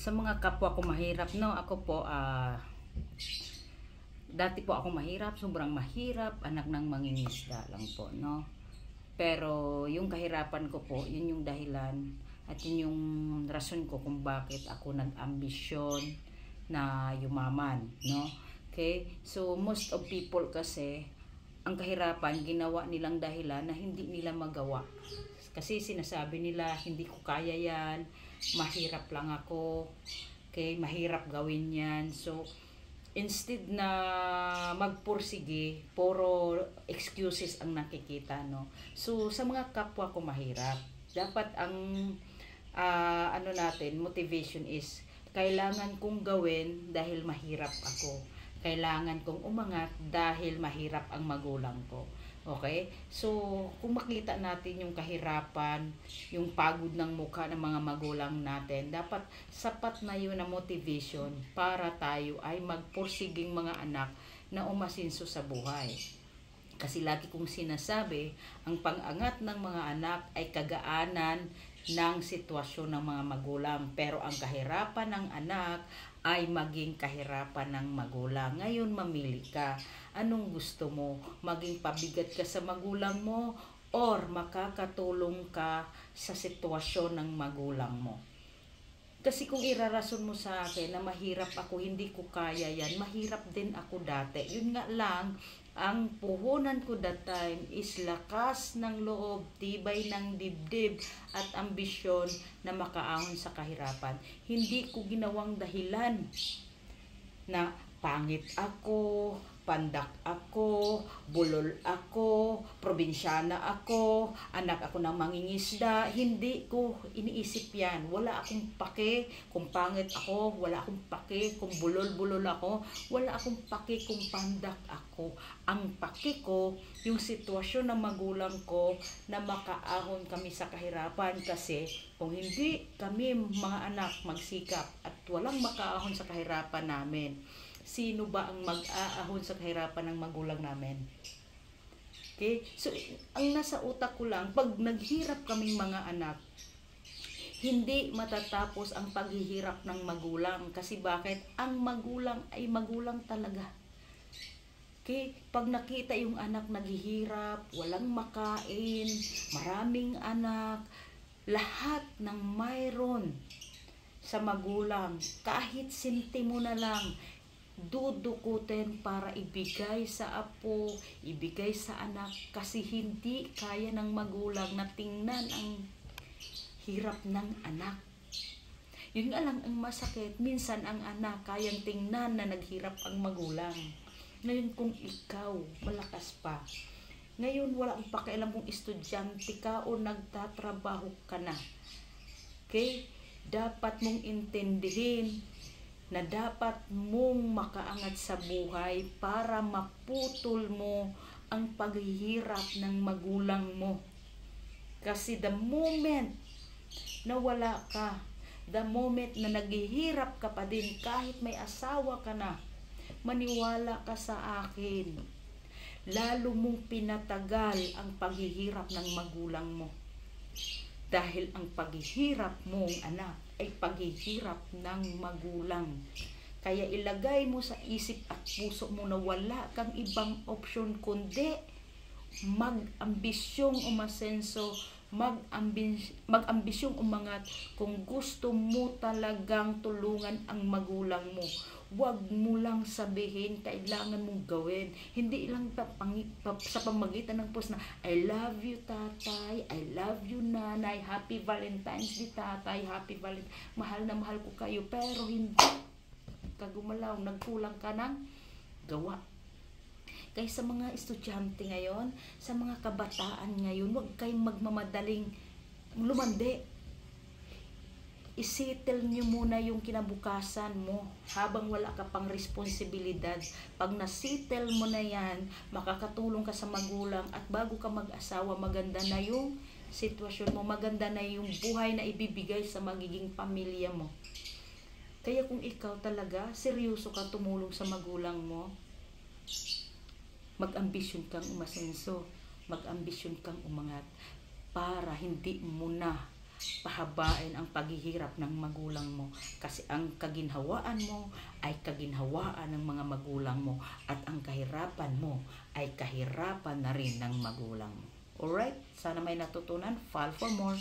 Sa mga kapwa ko mahirap, no, ako po, dati po ako mahirap, sobrang mahirap, anak ng mangingisda lang po, no. Pero yung kahirapan ko po, yun yung dahilan at yun yung rason ko kung bakit ako nag-ambisyon na yumaman, no. Okay? So most of people kasi ang kahirapan ginawa nilang dahilan na hindi nila magawa. Kasi sinasabi nila hindi ko kaya yan, mahirap lang ako, okay, mahirap gawin yan. So instead na magpursige, puro excuses ang nakikita, no. So sa mga kapwa ko mahirap, dapat ang ano natin, motivation is kailangan kong gawin dahil mahirap ako. Kailangan kong umangat dahil mahirap ang magulang ko. Okay? So, kung makita natin yung kahirapan, yung pagod ng mukha ng mga magulang natin, dapat sapat na yun na motivation para tayo ay magpursiging mga anak na umasinso sa buhay. Kasi lagi kong sinasabi, ang pag-angat ng mga anak ay kagaanan ng sitwasyon ng mga magulang. Pero ang kahirapan ng anak ay maging kahirapan ng magulang. Ngayon, mamili ka. Anong gusto mo? Maging pabigat ka sa magulang mo or makakatulong ka sa sitwasyon ng magulang mo? Kasi kung irarason mo sa akin na mahirap ako, hindi ko kaya yan, mahirap din ako dati. Yun nga lang, ang puhunan ko that time is lakas ng loob, tibay ng dibdib at ambisyon na makaahon sa kahirapan. Hindi ko ginawang dahilan na pangit ako, pandak ako, bulol ako, probinsyana ako, anak ako ng mangingisda. Hindi ko iniisip yan. Wala akong pake kung pangit ako, wala akong pake kung bulol-bulol ako, wala akong pake kung pandak ako. Ang pake ko, yung sitwasyon ng magulang ko na makaahon kami sa kahirapan. Kasi kung hindi kami mga anak magsikap at walang makaahon sa kahirapan namin, sino ba ang mag-aahon sa kahirapan ng magulang namin? Okay? So, ang nasa utak ko lang, pag naghirap kaming mga anak, hindi matatapos ang paghihirap ng magulang. Kasi bakit? Ang magulang ay magulang talaga. Okay? Pag nakita yung anak naghihirap, walang makain, maraming anak, lahat ng mayroon sa magulang, kahit sentimo na lang, dudukutin para ibigay sa apo, ibigay sa anak, kasi hindi kaya ng magulang na tingnan ang hirap ng anak. Yun nga lang ang masakit, minsan ang anak kayang tingnan na naghirap ang magulang. Ngayon kung ikaw malakas pa, ngayon wala akong pakialam kung estudyante ka o nagtatrabaho ka na, okay, dapat mong intindihin na dapat mong makaangat sa buhay para maputol mo ang paghihirap ng magulang mo. Kasi the moment na wala ka, the moment na naghihirap ka pa din kahit may asawa ka na, maniwala ka sa akin, lalo mong pinatagal ang paghihirap ng magulang mo. Dahil ang paghihirap mong anak ay paghihirap ng magulang. Kaya ilagay mo sa isip at puso mo na wala kang ibang opsyon kundi mag-ambisyong umasenso, mag-ambisyong umangat kung gusto mo talagang tulungan ang magulang mo. Huwag mo lang sabihin, kailangan mong gawin. Hindi lang sa pamagitan ng post na, I love you tatay, I love you nanay, happy Valentine's Day tatay, happy Valentine's, mahal na mahal ko kayo, pero hindi ka gumalaw, nagkulang ka ng gawa. Kaya sa mga estudyante ngayon, sa mga kabataan ngayon, huwag kayong magmamadaling lumandi. Isettle nyo muna yung kinabukasan mo habang wala ka pang responsibilidad. Pag nasettle mo na yan, makakatulong ka sa magulang at bago ka mag-asawa, maganda na yung sitwasyon mo, maganda na yung buhay na ibibigay sa magiging pamilya mo. Kaya kung ikaw talaga, seryoso ka tumulong sa magulang mo, mag-ambisyon kang umasenso, mag-ambisyon kang umangat para hindi mo na pahabain ang paghihirap ng magulang mo. Kasi ang kaginhawaan mo ay kaginhawaan ng mga magulang mo at ang kahirapan mo ay kahirapan na rin ng magulang mo. Alright? Sana may natutunan. Follow for more.